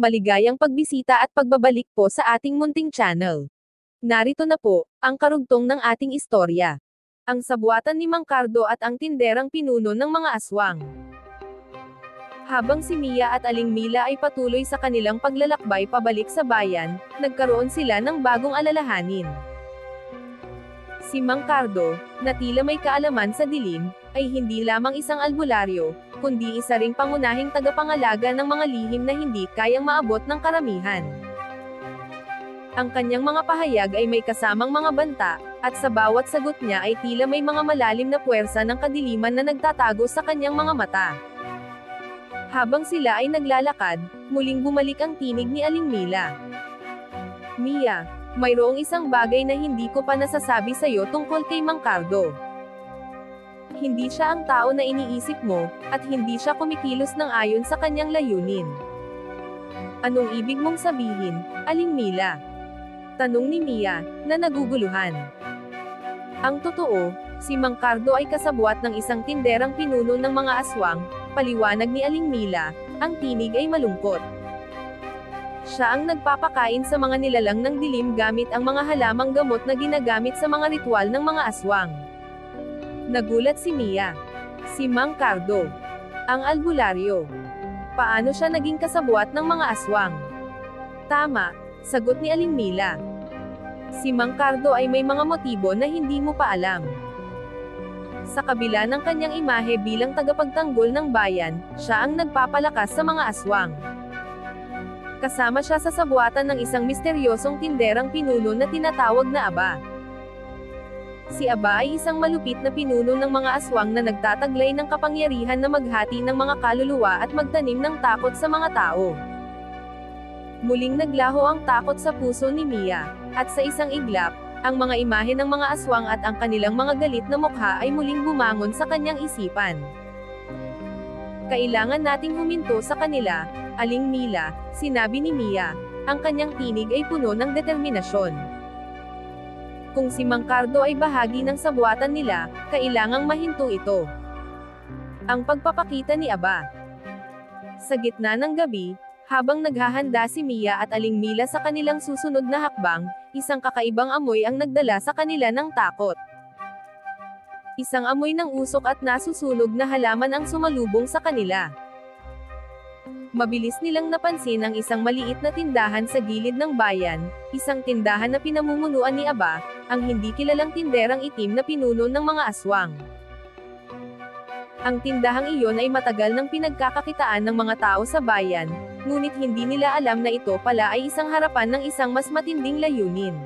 Maligayang pagbisita at pagbabalik po sa ating munting channel. Narito na po, ang karugtong ng ating istorya. Ang sabwatan ni Mang Cardo at ang tinderang pinuno ng mga aswang. Habang si Mia at Aling Mila ay patuloy sa kanilang paglalakbay pabalik sa bayan, nagkaroon sila ng bagong alalahanin. Si Mang Cardo, na tila may kaalaman sa dilim, ay hindi lamang isang albularyo, kundi isa ring pangunahing tagapangalaga ng mga lihim na hindi kayang maabot ng karamihan. Ang kanyang mga pahayag ay may kasamang mga banta, at sa bawat sagot niya ay tila may mga malalim na puwersa ng kadiliman na nagtatago sa kanyang mga mata. Habang sila ay naglalakad, muling bumalik ang tinig ni Aling Mila. Mia, mayroong isang bagay na hindi ko pa nasasabi sa'yo tungkol kay Mang Cardo. Hindi siya ang tao na iniisip mo, at hindi siya kumikilos ng ayon sa kanyang layunin. Anong ibig mong sabihin, Aling Mila? Tanong ni Mia, na naguguluhan. Ang totoo, si Mang Cardo ay kasabwat ng isang tinderang pinuno ng mga aswang, paliwanag ni Aling Mila, ang tinig ay malungkot. Siya ang nagpapakain sa mga nilalang ng dilim gamit ang mga halamang gamot na ginagamit sa mga ritual ng mga aswang. Nagulat si Mia. Si Mang Cardo, ang albularyo. Paano siya naging kasabwat ng mga aswang? Tama, sagot ni Aling Mila. Si Mang Cardo ay may mga motibo na hindi mo pa alam. Sa kabila ng kanyang imahe bilang tagapagtanggol ng bayan, siya ang nagpapalakas sa mga aswang. Kasama siya sa sabwatan ng isang misteryosong tinderang pinuno na tinatawag na Aba. Si Aba ay isang malupit na pinuno ng mga aswang na nagtataglay ng kapangyarihan na maghati ng mga kaluluwa at magtanim ng takot sa mga tao. Muling naglaho ang takot sa puso ni Mia, at sa isang iglap, ang mga imahe ng mga aswang at ang kanilang mga galit na mukha ay muling bumangon sa kanyang isipan. Kailangan nating huminto sa kanila, Aling Mila, sinabi ni Mia, ang kanyang tinig ay puno ng determinasyon. Kung si Mang Cardo ay bahagi ng sabwatan nila, kailangang mahinto ito. Ang pagpapakita ni Aba. Sa gitna ng gabi, habang naghahanda si Mia at Aling Mila sa kanilang susunod na hakbang, isang kakaibang amoy ang nagdala sa kanila ng takot. Isang amoy ng usok at nasusunog na halaman ang sumalubong sa kanila. Mabilis nilang napansin ang isang maliit na tindahan sa gilid ng bayan, isang tindahan na pinamumunuan ni Aba, ang hindi kilalang tinderang itim na pinuno ng mga aswang. Ang tindahang iyon ay matagal nang pinagkakakitaan ng mga tao sa bayan, ngunit hindi nila alam na ito pala ay isang harapan ng isang mas matinding layunin.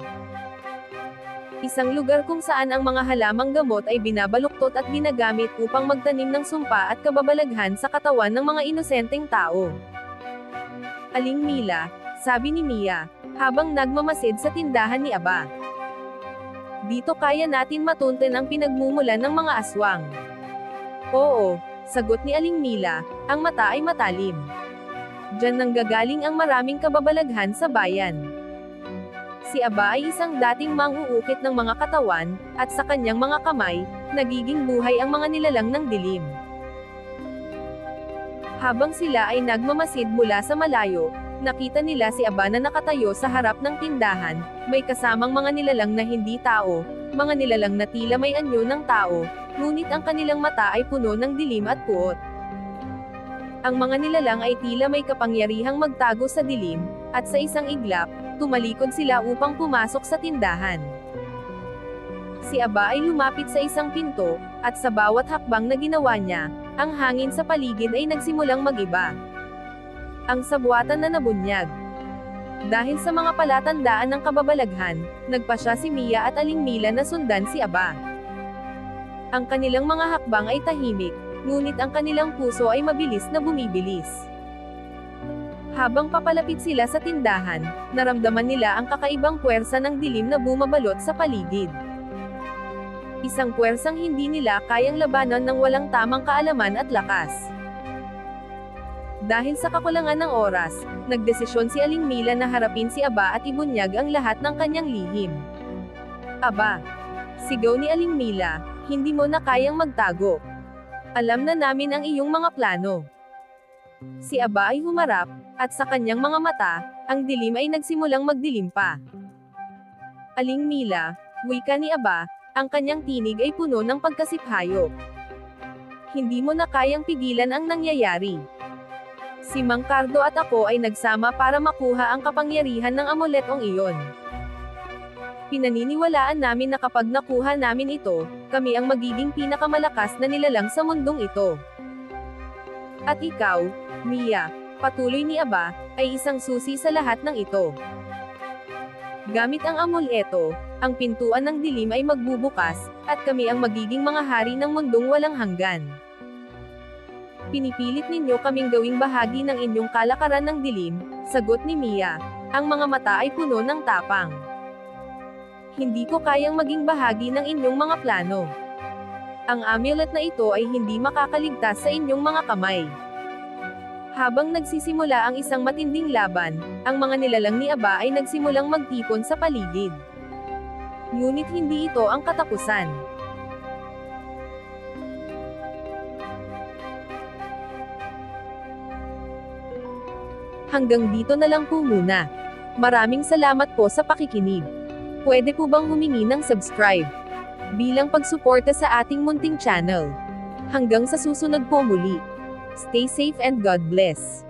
Isang lugar kung saan ang mga halamang gamot ay binabaluktot at ginagamit upang magtanim ng sumpa at kababalaghan sa katawan ng mga inosenteng tao. Aling Mila, sabi ni Mia, habang nagmamasid sa tindahan ni Aba. Dito kaya natin matunten ang pinagmumulan ng mga aswang. Oo, sagot ni Aling Mila, ang mata ay matalim. Diyan nanggagaling ang maraming kababalaghan sa bayan. Si Aba ay isang dating manghuukit ng mga katawan, at sa kanyang mga kamay, nagiging buhay ang mga nilalang ng dilim. Habang sila ay nagmamasid mula sa malayo, nakita nila si Aba na nakatayo sa harap ng tindahan, may kasamang mga nilalang na hindi tao, mga nilalang na tila may anyo ng tao, ngunit ang kanilang mata ay puno ng dilim at puot. Ang mga nilalang ay tila may kapangyarihang magtago sa dilim, at sa isang iglap, tumalikod sila upang pumasok sa tindahan. Si Aba ay lumapit sa isang pinto, at sa bawat hakbang na ginawa niya, ang hangin sa paligid ay nagsimulang mag-iba. Ang sabwatan na nabunyag. Dahil sa mga palatandaan ng kababalaghan, nagpasya si Mia at Aling Mila na sundan si Aba. Ang kanilang mga hakbang ay tahimik, ngunit ang kanilang puso ay mabilis na bumibilis. Habang papalapit sila sa tindahan, naramdaman nila ang kakaibang puwersa ng dilim na bumabalot sa paligid. Isang puwersang hindi nila kayang labanan ng walang tamang kaalaman at lakas. Dahil sa kakulangan ng oras, nagdesisyon si Aling Mila na harapin si Aba at ibunyag ang lahat ng kanyang lihim. Aba! Sigaw ni Aling Mila, hindi mo na kayang magtago. Alam na namin ang iyong mga plano. Si Aba ay humarap, At sa kanyang mga mata, ang dilim ay nagsimulang magdilim pa. Aling Mila, wika ni Aba, ang kanyang tinig ay puno ng pagkasiphayop. Hindi mo na kayang pigilan ang nangyayari. Si Mang Cardo at ako ay nagsama para makuha ang kapangyarihan ng amuletong iyon. Pinaniniwalaan namin na kapag nakuha namin ito, kami ang magiging pinakamalakas na nilalang sa mundong ito. At ikaw, Mia, patuloy ni Aba, ay isang susi sa lahat ng ito. Gamit ang amuleto, ang pintuan ng dilim ay magbubukas, at kami ang magiging mga hari ng mundong walang hanggan. Pinipilit ninyo kaming gawing bahagi ng inyong kalakaran ng dilim, sagot ni Mia. Ang mga mata ay puno ng tapang. Hindi ko kayang maging bahagi ng inyong mga plano. Ang amulet na ito ay hindi makakaligtas sa inyong mga kamay. Habang nagsisimula ang isang matinding laban, ang mga nilalang ni Aba ay nagsimulang magtipon sa paligid. Ngunit hindi ito ang katapusan. Hanggang dito na lang po muna. Maraming salamat po sa pakikinig. Pwede po bang humingi ng subscribe bilang pagsuporta sa ating munting channel? Hanggang sa susunod po muli. Stay safe and God bless.